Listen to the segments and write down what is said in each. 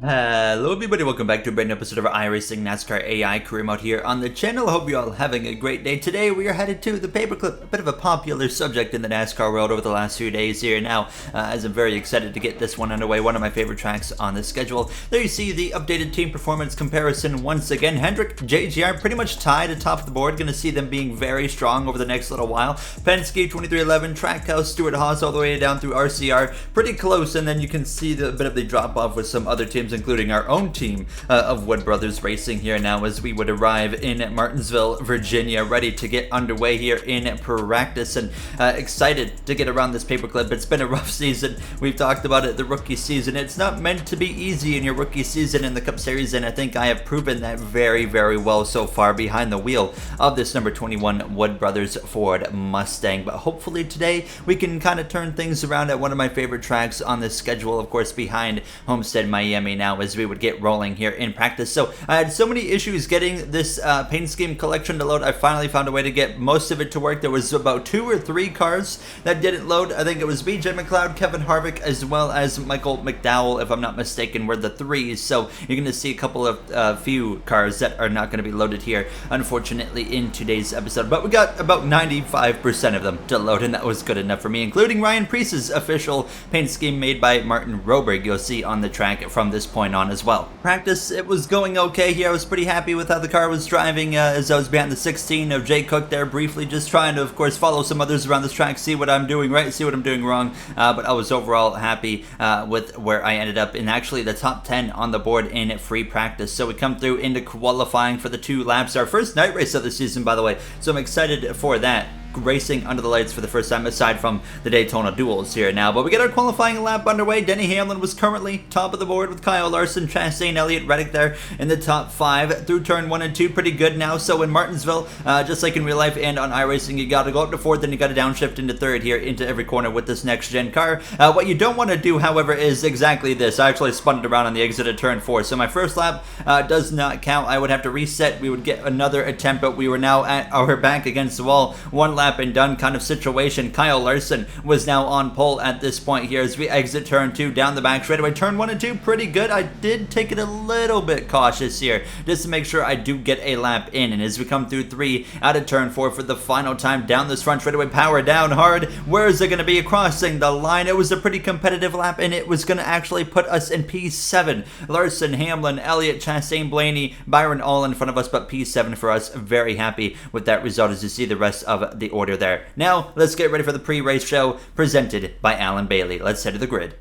Hello everybody, welcome back to a brand new episode of iRacing NASCAR AI career mode here on the channel. I hope you're all having a great day. Today we are headed to the paperclip, a bit of a popular subject in the NASCAR world over the last few days here now, as I'm very excited to get this one underway, one of my favorite tracks on the schedule. There you see the updated team performance comparison once again. Hendrick, JGR pretty much tied atop of the board, going to see them being very strong over the next little while. Penske 2311, Trackhouse, Stewart Haas all the way down through RCR, pretty close, and then you can see a bit of the drop off with some other teams, including our own team of Wood Brothers Racing here now as we would arrive in Martinsville, Virginia, ready to get underway here in practice, and excited to get around this paperclip. It's been a rough season. We've talked about it, the rookie season. It's not meant to be easy in your rookie season in the Cup Series, and I think I have proven that very, very well so far behind the wheel of this number 21 Wood Brothers Ford Mustang. But hopefully today we can kind of turn things around at one of my favorite tracks on this schedule, of course, behind Homestead, Miami now, as we would get rolling here in practice. So I had so many issues getting this paint scheme collection to load. I finally found a way to get most of it to work. There was about 2 or 3 cars that didn't load. I think it was BJ McLeod, Kevin Harvick, as well as Michael McDowell, if I'm not mistaken, were the 3s. So you're going to see a couple of few cars that are not going to be loaded here, unfortunately, in today's episode. But we got about 95% of them to load, and that was good enough for me, including Ryan Preece's official paint scheme made by Martin Roberg, you'll see on the track from this point on as well. Practice, it was going okay here. I was pretty happy with how the car was driving as I was behind the 16 of Jay Cook there briefly, just trying to, of course, follow some others around this track, see what I'm doing right, see what I'm doing wrong, but I was overall happy with where I ended up in actually the top 10 on the board in free practice. So we come through into qualifying for the 2 laps, our first night race of the season, by the way, so I'm excited for that. Racing under the lights for the first time aside from the Daytona duels here now. But we get our qualifying lap underway. Denny Hamlin was currently top of the board with Kyle Larson, Chastain, Elliott, Reddick there in the top 5 through turn 1 and 2. Pretty good now. So in Martinsville, just like in real life and on iRacing, you got to go up to 4th and you got to downshift into 3rd here into every corner with this next gen car. What you don't want to do, however, is exactly this. I actually spun it around on the exit of turn 4. So my first lap does not count. I would have to reset. We would get another attempt, but we were now at our back against the wall. 1 lap and done kind of situation. Kyle Larson was now on pole at this point here as we exit turn 2 down the back straightaway. Turn 1 and 2 pretty good. I did take it a little bit cautious here just to make sure I do get a lap in, and as we come through 3 out of turn 4 for the final time down this front straightaway, power down hard. Where is it going to be crossing the line? It was a pretty competitive lap, and it was going to actually put us in P7. Larson, Hamlin, Elliott, Chastain, Blaney, Byron all in front of us, but P7 for us. Very happy with that result as you see the rest of the order there. Now, let's get ready for the pre-race show presented by Alan Bailey. Let's head to the grid.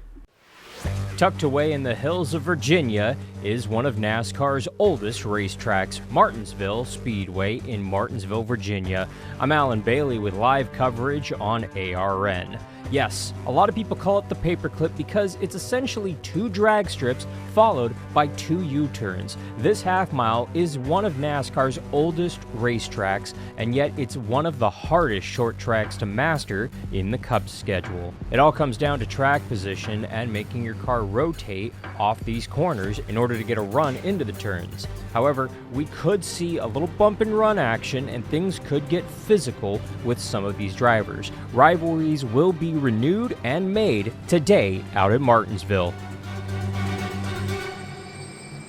Tucked away in the hills of Virginia is one of NASCAR's oldest racetracks, Martinsville Speedway in Martinsville, Virginia. I'm Alan Bailey with live coverage on ARN. Yes, a lot of people call it the paperclip because it's essentially 2 drag strips followed by 2 U-turns. This half mile is one of NASCAR's oldest racetracks, and yet it's one of the hardest short tracks to master in the Cup schedule. It all comes down to track position and making your car rotate off these corners in order to get a run into the turns. However, we could see a little bump and run action, and things could get physical with some of these drivers. Rivalries will be renewed and made today out at Martinsville.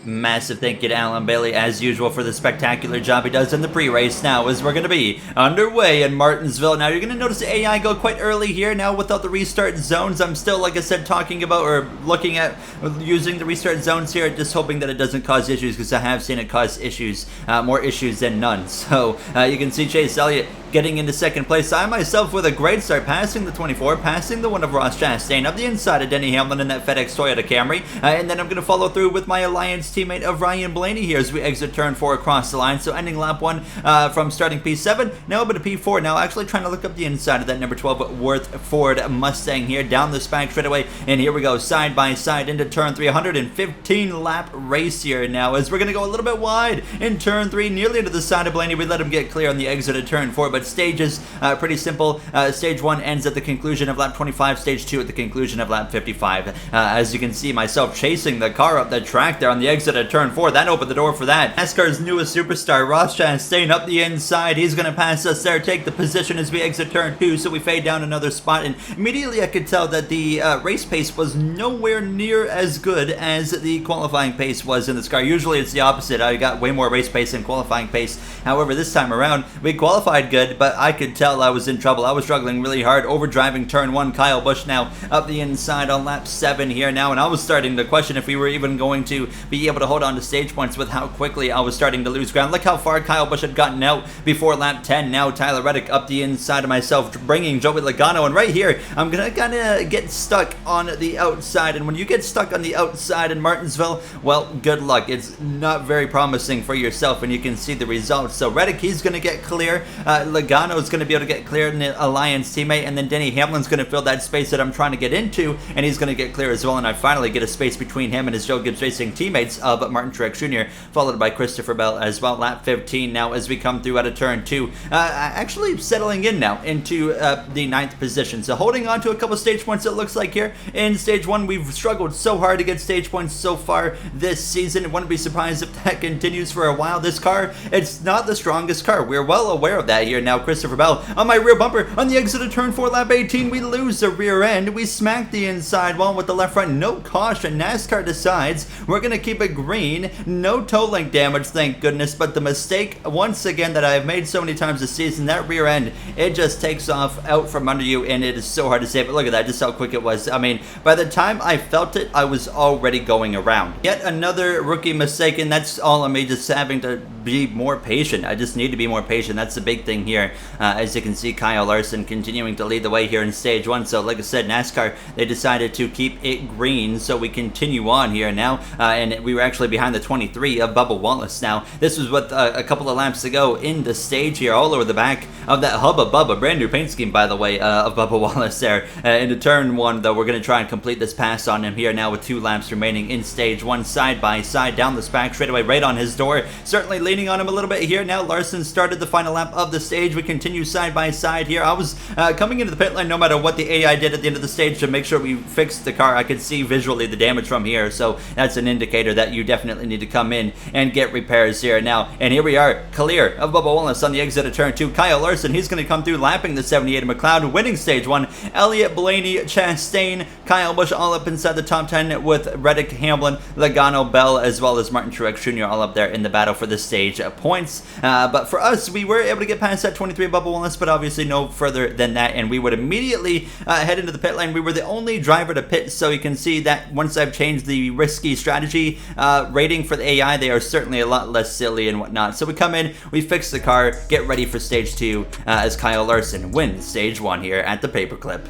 Massive thank you to Alan Bailey, as usual, for the spectacular job he does in the pre-race now as we're going to be underway in Martinsville. Now, you're going to notice the AI go quite early here now without the restart zones. I'm still, like I said, talking about or looking at using the restart zones here, just hoping that it doesn't cause issues, because I have seen it cause issues, more issues than none. So, you can see Chase Elliott getting into 2nd place. I myself with a great start, passing the 24, passing the one of Ross Chastain, up the inside of Denny Hamlin in that FedEx Toyota Camry, and then I'm going to follow through with my Alliance teammate of Ryan Blaney here as we exit turn 4 across the line. So ending lap 1 from starting P7, now over to P4. Now actually trying to look up the inside of that number 12 Worth Ford Mustang here, down the spike straightaway, and here we go, side by side into turn 3, 115 lap race here now as we're going to go a little bit wide in turn 3, nearly to the side of Blaney. We let him get clear on the exit of turn 4, but but stages, pretty simple. Stage 1 ends at the conclusion of lap 25, stage 2 at the conclusion of lap 55. As you can see, myself chasing the car up the track there on the exit at turn 4. That opened the door for that. NASCAR's newest superstar, Ross Chastain, up the inside. He's going to pass us there, take the position as we exit turn 2, so we fade down another spot, and immediately I could tell that the race pace was nowhere near as good as the qualifying pace was in this car. Usually it's the opposite. I got way more race pace than qualifying pace. However, this time around, we qualified good, but I could tell I was in trouble. I was struggling really hard, overdriving turn 1. Kyle Busch now up the inside on lap 7 here now, and I was starting to question if we were even going to be able to hold on to stage points with how quickly I was starting to lose ground. Look how far Kyle Busch had gotten out before lap 10. Now Tyler Reddick up the inside of myself, bringing Joey Logano, and right here, I'm gonna kind of get stuck on the outside, and when you get stuck on the outside in Martinsville, well, good luck. It's not very promising for yourself, and you can see the results. So Reddick, he's gonna get clear. Logano is gonna be able to get clear, in the Alliance teammate, and then Denny Hamlin's gonna fill that space that I'm trying to get into, and he's gonna get clear as well, and I finally get a space between him and his Joe Gibbs Racing teammates of Martin Truex Jr., followed by Christopher Bell as well. Lap 15 now as we come through out of turn 2, actually settling in now into the 9th position, so holding on to a couple stage points, it looks like here. In stage 1, we've struggled so hard to get stage points so far this season. I wouldn't be surprised if that continues for a while. This car, it's not the strongest car. We're well aware of that here now. Christopher Bell on my rear bumper on the exit of turn 4, lap 18. We lose the rear end. We smack the inside wall with the left front. No caution. NASCAR decides we're going to keep it green. No toe link damage, thank goodness. But the mistake, once again, that I've made so many times this season, that rear end, it just takes off out from under you, and it is so hard to save. But look at that, just how quick it was. I mean, by the time I felt it, I was already going around. Yet another rookie mistake, and that's all on me, just having to be more patient. I just need to be more patient. That's the big thing here. As you can see, Kyle Larson continuing to lead the way here in stage 1. So like I said, NASCAR, they decided to keep it green, so we continue on here now, and we were actually behind the 23 of Bubba Wallace. Now, this was with a couple of laps to go in the stage here, all over the back of that Hubba Bubba, brand new paint scheme, by the way, of Bubba Wallace there. Into turn 1, though, we're going to try and complete this pass on him here now with 2 laps remaining in stage 1, side by side down the back straightaway, right on his door. Certainly leaning on him a little bit here now. Larson started the final lap of the stage. We continue side by side here. I was coming into the pit lane no matter what the AI did at the end of the stage to make sure we fixed the car. I could see visually the damage from here, so that's an indicator that you definitely need to come in and get repairs here now. And here we are, clear of Bubba Wallace on the exit of turn 2. Kyle Larson, he's going to come through lapping the 78 of McLeod, winning stage 1. Elliott, Blaney, Chastain, Kyle Busch all up inside the top 10 with Reddick, Hamlin, Logano, Bell, as well as Martin Truex Jr. all up there in the battle for the stage points. But for us, we were able to get past that 23 Bubba Wallace, but obviously no further than that, and we would immediately head into the pit lane. We were the only driver to pit, so you can see that once I've changed the risky strategy rating for the AI, they are certainly a lot less silly and whatnot. So we come in, we fix the car, get ready for stage 2 as Kyle Larson wins stage 1 here at the Paperclip.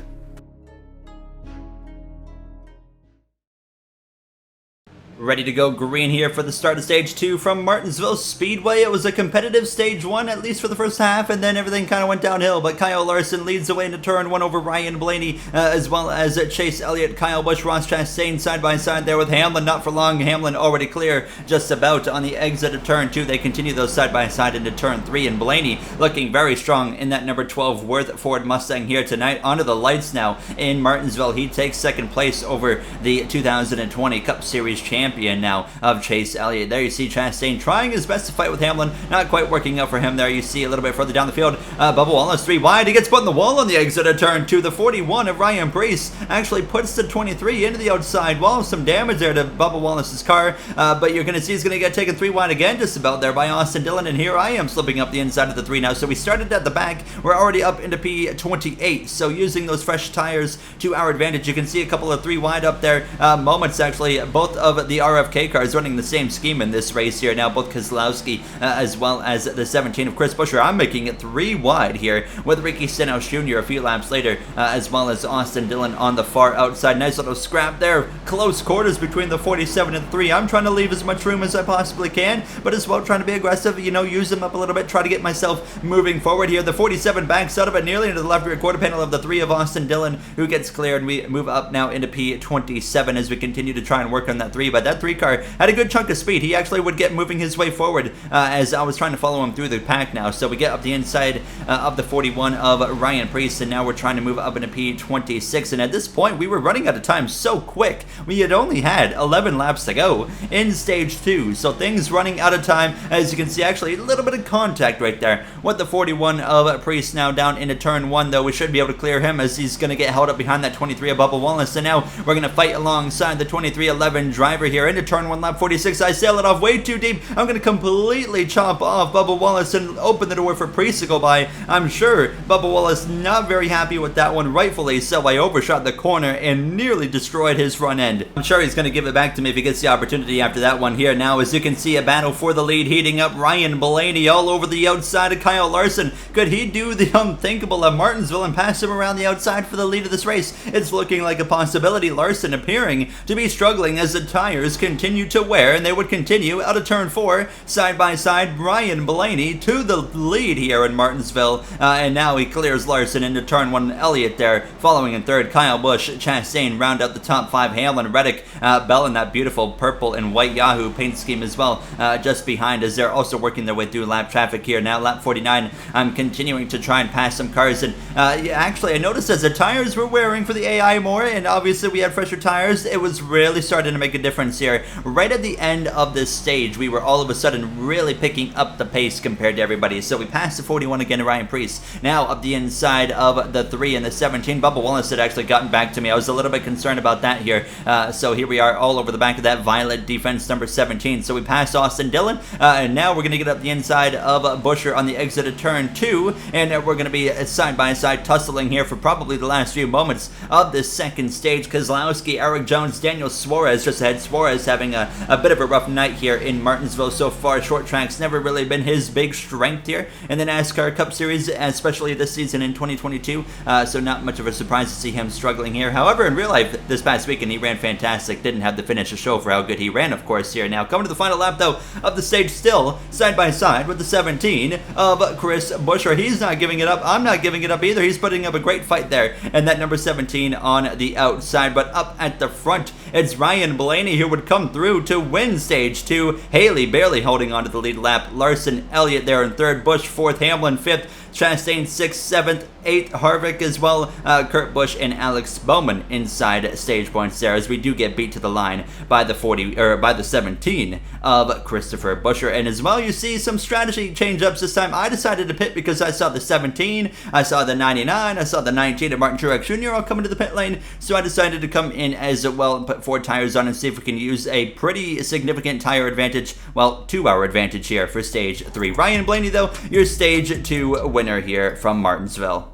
Ready to go green here for the start of stage 2 from Martinsville Speedway. It was a competitive stage 1, at least for the first half, and then everything kind of went downhill, but Kyle Larson leads the way into turn 1 over Ryan Blaney, as well as Chase Elliott, Kyle Busch, Ross Chastain side by side there with Hamlin. Not for long, Hamlin already clear just about on the exit of turn 2. They continue those side by side into turn 3, and Blaney looking very strong in that number 12 Worth Ford Mustang here tonight. Onto the lights now in Martinsville. He takes second place over the 2020 Cup Series champion now of Chase Elliott. There you see Chastain trying his best to fight with Hamlin, not quite working out for him there. You see a little bit further down the field, Bubba Wallace 3 wide. He gets put in the wall on the exit of turn 2. The 41 of Ryan Preece actually puts the 23 into the outside wall. Some damage there to Bubba Wallace's car, but you're going to see he's going to get taken 3 wide again just about there by Austin Dillon, and here I am slipping up the inside of the 3 now. So we started at the back. We're already up into P28, so using those fresh tires to our advantage. You can see a couple of 3 wide up there moments, actually. Both of the RFK cars running the same scheme in this race here now, both Keselowski as well as the 17 of Chris Buescher. I'm making it 3 wide here with Ricky Stenhouse Jr. a few laps later, as well as Austin Dillon on the far outside. Nice little scrap there. Close quarters between the 47 and 3. I'm trying to leave as much room as I possibly can, but as well trying to be aggressive, you know, use them up a little bit, try to get myself moving forward here. The 47 backs out of it nearly into the left rear quarter panel of the 3 of Austin Dillon, who gets cleared, and we move up now into P27 as we continue to try and work on that 3, but that 3 car had a good chunk of speed. He actually would get moving his way forward as I was trying to follow him through the pack now. So we get up the inside of the 41 of Ryan Preece, and now we're trying to move up into P26. And at this point, we were running out of time so quick. We had only had 11 laps to go in stage 2. So things running out of time. As you can see, actually a little bit of contact right there with the 41 of Preece now down into turn 1, though. We should be able to clear him as he's going to get held up behind that 23 of BUBBA WALLACE. And now we're going to fight alongside the 2311 driver here into turn 1, lap 46. I sail it off way too deep. I'm going to completely chop off BUBBA WALLACE and open the door for Preece to go by. I'm sure BUBBA WALLACE not very happy with that one, rightfully so. I overshot the corner and nearly destroyed his front end. I'm sure he's going to give it back to me if he gets the opportunity after that one here. Now, as you can see, a battle for the lead heating up. Ryan Blaney all over the outside of Kyle Larson. Could he do the unthinkable of Martinsville and pass him around the outside for the lead of this race? It's looking like a possibility. Larson appearing to be struggling as the tires continue to wear, and they would continue out of turn 4, side by side. Ryan Blaney to the lead here in Martinsville, and now he clears Larson into turn 1. Elliott there following in third. Kyle Busch, Chastain round out the top 5. Hamlin, Reddick, Bell in that beautiful purple and white Yahoo paint scheme as well, just behind, as they're also working their way through lap traffic here. Now lap 49, I'm continuing to try and pass some cars, and actually I noticed as the tires were wearing for the AI more, and obviously we had fresher tires, it was really starting to make a difference here. Right at the end of this stage, we were all of a sudden really picking up the pace compared to everybody. So we passed the 41 again to Ryan Preece. Now up the inside of the 3 and the 17. BUBBA WALLACE had actually gotten back to me. I was a little bit concerned about that here. So here we are all over the back of that violet defense number 17. So we passed Austin Dillon, and now we're going to get up the inside of Buescher on the exit of turn 2, and we're going to be side by side tussling here for probably the last few moments of this second stage. Kozlowski, Eric Jones, Daniel Suarez just ahead. Suarez having a bit of a rough night here in Martinsville so far. Short track's never really been his big strength here in the NASCAR Cup Series, especially this season in 2022, so not much of a surprise to see him struggling here. However, in real life this past weekend he ran fantastic. Didn't have the finish to show for how good he ran, of course, here. Now coming to the final lap though of the stage, still side by side with the 17 of Chris Buescher. He's not giving it up. I'm not giving it up either. He's putting up a great fight there, and that number 17 on the outside. But up at the front, it's Ryan Blaney who would come through to win stage 2. Haley barely holding on to the lead lap. Larson, Elliott there in third. Busch 4th. Hamlin 5th. Chastain 6th, 7th, 8th, Harvick as well, Kurt Busch and Alex Bowman inside stage points there, as we do get beat to the line by the 17 of Christopher Buescher. And as well, you see some strategy change-ups this time. I decided to pit because I saw the 17, I saw the 99, I saw the 19 of Martin Truex Jr. all coming to the pit lane, so I decided to come in as well and put 4 tires on and see if we can use a pretty significant tire advantage, well, 2-hour advantage here for stage 3. Ryan Blaney, though, your stage 2 winner here from Martinsville.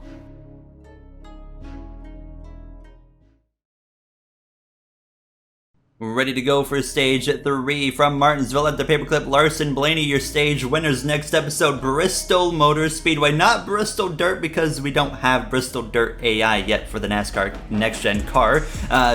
Ready to go for stage 3 from Martinsville at the paperclip. Larson, Blaney, your stage winners. Next episode, Bristol Motor Speedway. Not Bristol Dirt, because we don't have Bristol Dirt AI yet for the NASCAR Next Gen car,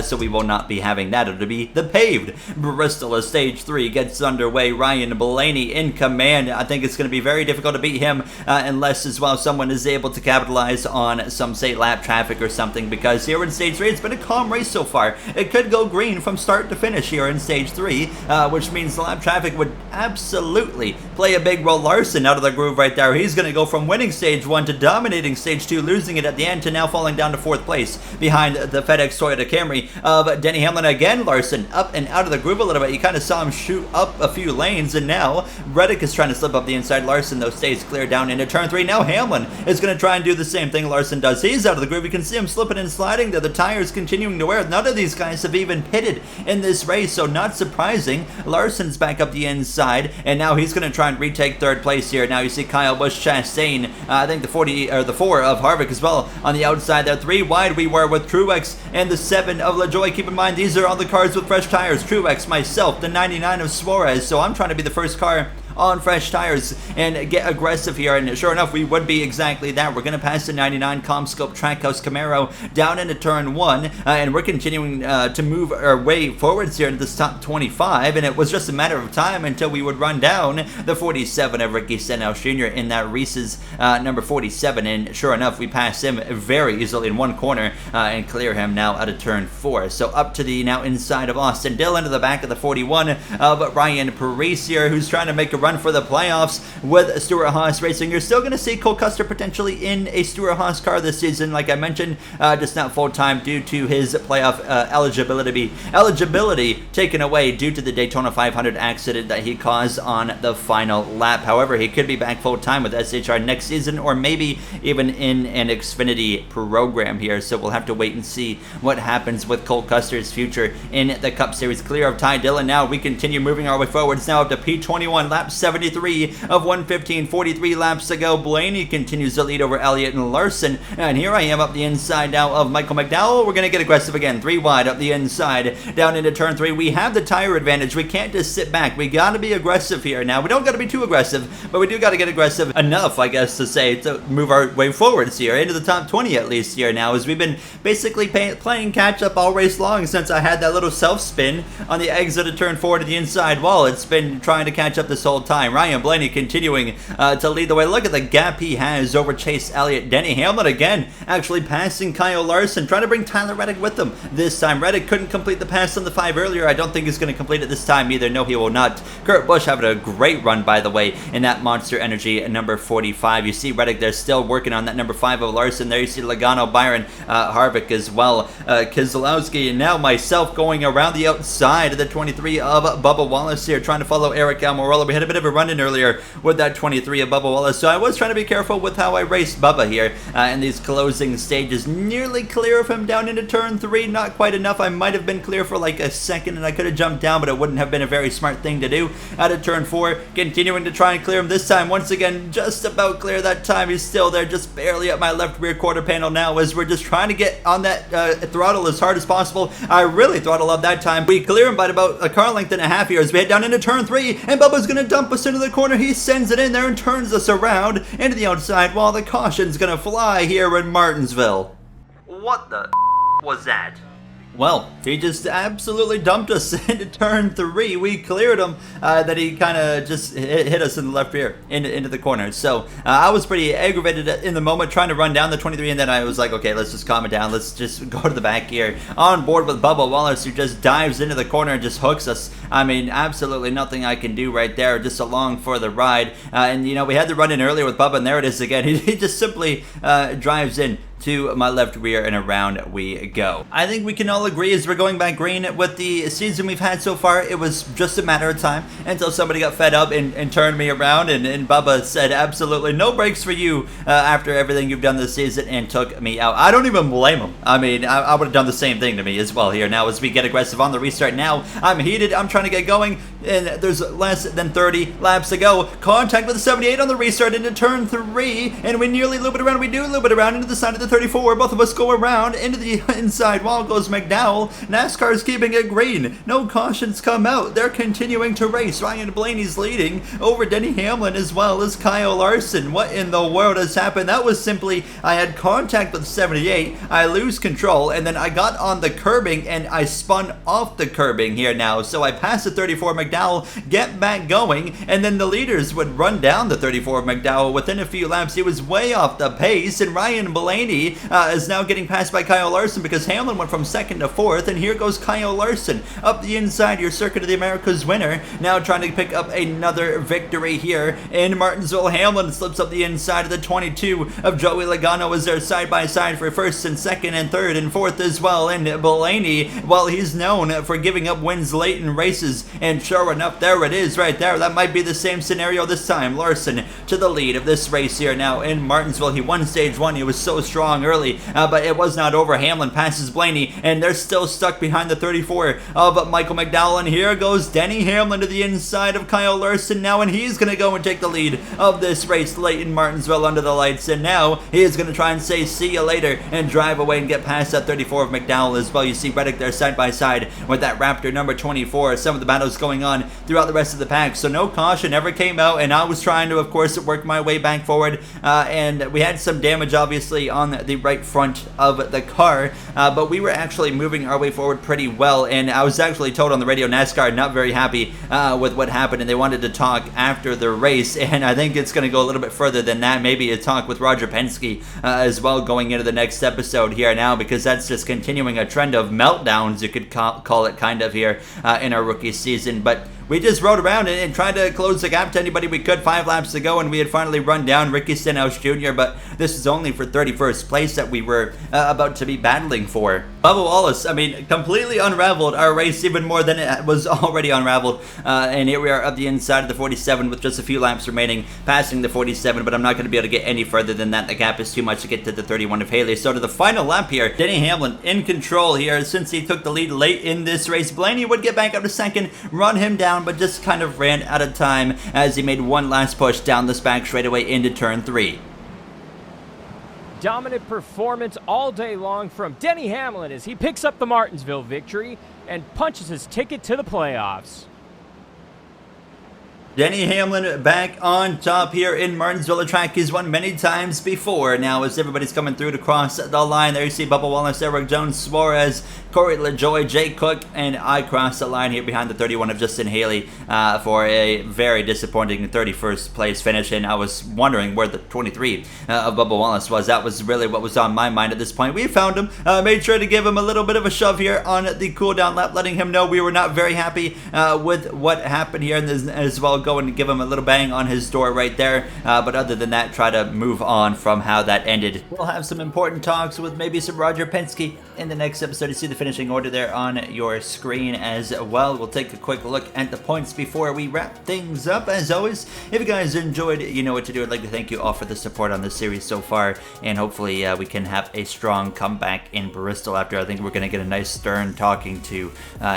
so we will not be having that. It'll be the paved Bristol as stage 3 gets underway. Ryan Blaney in command. I think it's going to be very difficult to beat him unless as well someone is able to capitalize on some, say, lap traffic or something, because here in stage 3 it's been a calm race so far. It could go green from start to finish here in stage 3, which means the lap traffic would absolutely play a big role. Larson out of the groove right there. He's going to go from winning stage 1 to dominating stage 2, losing it at the end, to now falling down to 4th place behind the FedEx Toyota Camry of Denny Hamlin. Again, Larson up and out of the groove a little bit. You kind of saw him shoot up a few lanes, and now Reddick is trying to slip up the inside. Larson, though, stays clear down into turn 3. Now Hamlin is going to try and do the same thing Larson does. He's out of the groove. You can see him slipping and sliding there. The tires continuing to wear. None of these guys have even pitted in this race, so not surprising. Larson's back up the inside, and now he's going to try and retake 3rd place here. Now you see Kyle Busch, Chastain, I think the 4 of Harvick as well on the outside there. 3 wide we were with Truex and the 7 of LaJoie. Keep in mind, these are all the cars with fresh tires. Truex, myself, the 99 of Suarez, so I'm trying to be the first car on fresh tires and get aggressive here. And sure enough, we would be exactly that. We're going to pass the 99 Comscope Trackhouse Camaro down into turn 1, and we're continuing to move our way forwards here into this top 25, and it was just a matter of time until we would run down the 47 of Ricky Stenhouse Jr. in that Reese's number 47, and sure enough, we pass him very easily in one corner and clear him now out of turn 4. So up to the now inside of Austin Dillon to the back of the 41 of Ryan Parise here, who's trying to make a run for the playoffs with Stewart-Haas Racing. You're still going to see Cole Custer potentially in a Stewart-Haas car this season, like I mentioned, just not full-time due to his playoff eligibility taken away due to the Daytona 500 accident that he caused on the final lap. However, he could be back full-time with SHR next season, or maybe even in an Xfinity program here, so we'll have to wait and see what happens with Cole Custer's future in the Cup Series. Clear of Ty Dillon now. We continue moving our way forwards now up to P21, lap 73 of 115, 43 laps to go. Blaney continues to lead over Elliott and Larson, and here I am up the inside now of Michael McDowell. We're going to get aggressive again, 3 wide up the inside, down into turn 3. We have the tire advantage. We can't just sit back. We got to be aggressive here now. We don't got to be too aggressive, but we do got to get aggressive enough, I guess, to say, to move our way forwards here, into the top 20 at least here now, as we've been basically playing catch-up all race long since I had that little self-spin on the exit of turn 4 to the inside wall. It's been trying to catch up this whole time. Ryan Blaney continuing to lead the way. Look at the gap he has over Chase Elliott. Denny Hamlin again actually passing Kyle Larson, trying to bring Tyler Reddick with him this time. Reddick couldn't complete the pass on the 5 earlier. I don't think he's going to complete it this time either. No, he will not. Kurt Busch having a great run, by the way, in that Monster Energy number 45. You see Reddick there still working on that number 5 of Larson. There you see Logano, Byron, Harvick as well, Keselowski, and now myself going around the outside of the 23 of Bubba Wallace here, trying to follow Eric Almirola. We had a bit of a run-in earlier with that 23 of Bubba Wallace, so I was trying to be careful with how I raced Bubba here in these closing stages. Nearly clear of him down into turn 3, not quite enough. I might have been clear for like a second, and I could have jumped down, but it wouldn't have been a very smart thing to do. Out of turn 4, continuing to try and clear him this time. Once again, just about clear that time. He's still there, just barely at my left rear quarter panel now, as we're just trying to get on that throttle as hard as possible. I really throttle up that time. We clear him by about a car length and a half here as we head down into turn 3, and Bubba's going to dump us into the corner. He sends it in there and turns us around into the outside while the caution's going to fly here in Martinsville. What the was that? Well, he just absolutely dumped us into turn 3. We cleared him, that he kind of just hit us in the left rear into the corner. So I was pretty aggravated in the moment trying to run down the 23, and then I was like, okay, let's just calm it down. Let's just go to the back here. On board with Bubba Wallace, who just dives into the corner and just hooks us. I mean, absolutely nothing I can do right there, just along for the ride. And, you know, we had the run in earlier with Bubba, and there it is again. He just simply drives in to my left rear, and around we go. I think we can all agree as we're going back green with the season we've had so far, it was just a matter of time until somebody got fed up and turned me around, and Bubba said absolutely no brakes for you after everything you've done this season, and took me out. I don't even blame him. I mean, I would have done the same thing to me as well here. Now as we get aggressive on the restart now, I'm heated, I'm trying to get going, and there's less than 30 laps to go. Contact with the 78 on the restart into turn 3, and we nearly loop it around. We do loop it around into the side of the 34. Both of us go around into the inside wall goes McDowell. NASCAR's keeping it green. No cautions come out. They're continuing to race. Ryan Blaney's leading over Denny Hamlin as well as Kyle Larson. What in the world has happened? That was simply, I had contact with 78. I lose control, and then I got on the curbing and I spun off the curbing here now. So I passed the 34 McDowell, get back going, and then the leaders would run down the 34 McDowell within a few laps. He was way off the pace, and Ryan Blaney is now getting passed by Kyle Larson because Hamlin went from 2nd to 4th, and here goes Kyle Larson up the inside, your Circuit of the Americas winner, now trying to pick up another victory here in Martinsville. Hamlin slips up the inside of the 22 of Joey Logano as they're side by side for 1st and 2nd and 3rd and 4th as well, and Blaney, well, he's known for giving up wins late in races, and sure enough, there it is right there. That might be the same scenario this time. Larson to the lead of this race here now in Martinsville. He won stage 1. He was so strong early, but it was not over. Hamlin passes Blaney, and they're still stuck behind the 34 of Michael McDowell, and here goes Denny Hamlin to the inside of Kyle Larson now, and he's going to go and take the lead of this race late in Martinsville under the lights, and now he is going to try and say see you later and drive away and get past that 34 of McDowell as well. You see Reddick there side by side with that Raptor number 24, some of the battles going on throughout the rest of the pack. So no caution ever came out, and I was trying to, of course, work my way back forward, and we had some damage, obviously, on the right front of the car, but we were actually moving our way forward pretty well, and I was actually told on the radio NASCAR not very happy with what happened, and they wanted to talk after the race, and I think it's going to go a little bit further than that, maybe a talk with Roger Penske as well going into the next episode here now, because that's just continuing a trend of meltdowns, you could call it, kind of, here in our rookie season. But we just rode around and tried to close the gap to anybody we could. 5 laps to go, and we had finally run down Ricky Stenhouse Jr., but this is only for 31st place that we were about to be battling for. Bubba Wallace, I mean, completely unraveled our race even more than it was already unraveled, and here we are up the inside of the 47 with just a few laps remaining, passing the 47, but I'm not going to be able to get any further than that. The gap is too much to get to the 31 of Haley. So to the final lap here, Denny Hamlin in control here since he took the lead late in this race. Blaney would get back up to second, run him down, but just kind of ran out of time as he made one last push down this back straightaway into turn 3. Dominant performance all day long from Denny Hamlin as he picks up the Martinsville victory and punches his ticket to the playoffs. Denny Hamlin back on top here in Martinsville, a track he's won many times before. Now as everybody's coming through to cross the line, there you see Bubba Wallace, Eric Jones, Suarez, Corey LaJoie, Jay Cook, and I cross the line here behind the 31 of Justin Haley for a very disappointing 31st place finish, and I was wondering where the 23 of Bubba Wallace was. That was really what was on my mind at this point. We found him, made sure to give him a little bit of a shove here on the cooldown lap, letting him know we were not very happy with what happened here, and as well go and give him a little bang on his door right there, but other than that, try to move on from how that ended. We'll have some important talks with maybe some Roger Penske in the next episode. You see the finishing order there on your screen as well. We'll take a quick look at the points before we wrap things up. As always, if you guys enjoyed it, you know what to do. I'd like to thank you all for the support on this series so far, and hopefully we can have a strong comeback in Bristol after. I think we're going to get a nice stern talking to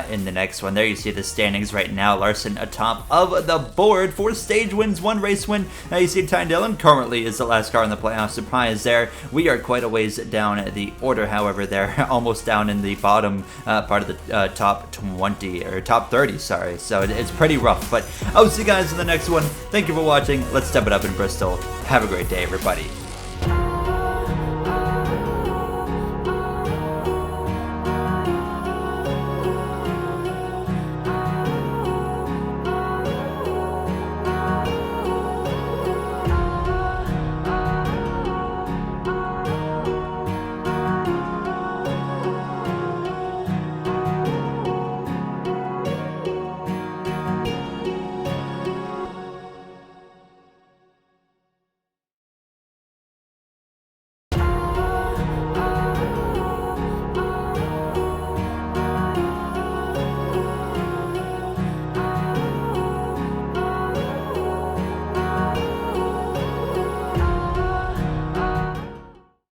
in the next one. There you see the standings right now. Larson atop of the board, 4 stage wins, 1 race win. You see Ty Dillon currently is the last car in the playoff. Surprise there. We are quite a ways down the order, however, there almost down in the bottom part of the top 20 or top 30, sorry. So it's pretty rough, but I'll see you guys in the next one. Thank you for watching. Let's step it up in Bristol. Have a great day, everybody.